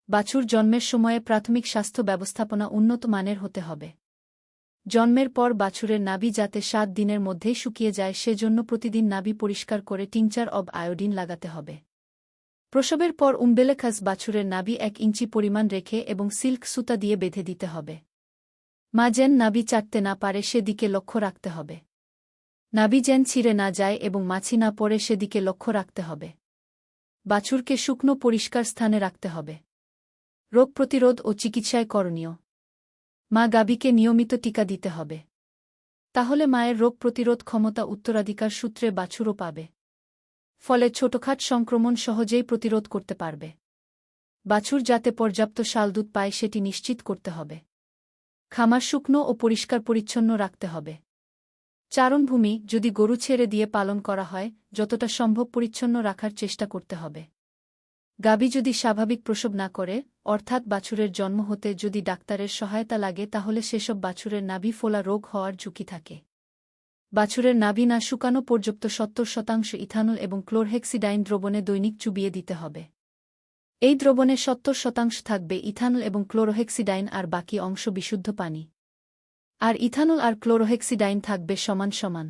বাছুর জন্মের সময়ে প্রাথমিক স্বাস্থ্য ব্যবস্থাপনা উন্নত মানের হতে হবে। জন্মের পর বাছুরের নাভি যাতে 7 দিনের মধ্যেই শুকিয়ে যায় সেজন্য প্রতিদিন নাভি পরিষ্কার করে টিংচার অব আয়োডিন লাগাতে হবে। প্রসবের পর উম্বেলেকাস বাছুরের নাভি 1 ইঞ্চি পরিমাণ রেখে এবং সিল্ক সুতা দিয়ে বেঁধে দিতে হবে। মা যেন নাভি চাটতে না পারে সেদিকে লক্ষ্য রাখতে হবে। নাভি যেন ছিঁড়ে না যায় এবং মাছি না পড়ে সেদিকে লক্ষ্য রাখতে হবে। বাছুরকে শুকনো পরিষ্কার স্থানে রাখতে হবে। রোগ প্রতিরোধ ও চিকিৎসায় করণীয়। মা গাভীকে নিয়মিত টিকা দিতে হবে। তাহলে মায়ের রোগ প্রতিরোধ ক্ষমতা উত্তরাধিকার সূত্রে বাছুরও পাবে। ফলে ছোটখাট সংক্রমণ সহজেই প্রতিরোধ করতে পারবে। বাছুর যাতে পর্যাপ্ত শাল দুধ পায় সেটি নিশ্চিত করতে হবে। খামার শুকনো ও পরিষ্কার পরিচ্ছন্ন রাখতে হবে। চারণভূমি যদি গরু ছেড়ে দিয়ে পালন করা হয় যতটা সম্ভব পরিচ্ছন্ন রাখার চেষ্টা করতে হবে। গাভী যদি স্বাভাবিক প্রসব না করে অর্থাৎ বাছুরের জন্ম হতে যদি ডাক্তারের সহায়তা লাগে তাহলে সেসব বাছুরের নাভি ফোলা রোগ হওয়ার ঝুঁকি থাকে। বাছুরের নাভি না শুকানো পর্যন্ত 70% ইথানল এবং ক্লোরহেক্সিডাইন দ্রবণে দৈনিক চুবিয়ে দিতে হবে। এই দ্রবণে 70% থাকবে ইথানল এবং ক্লোরোহেক্সিডাইন আর বাকি অংশ বিশুদ্ধ পানি। আর ইথানল আর ক্লোরোহেক্সিডাইন থাকবে সমান সমান।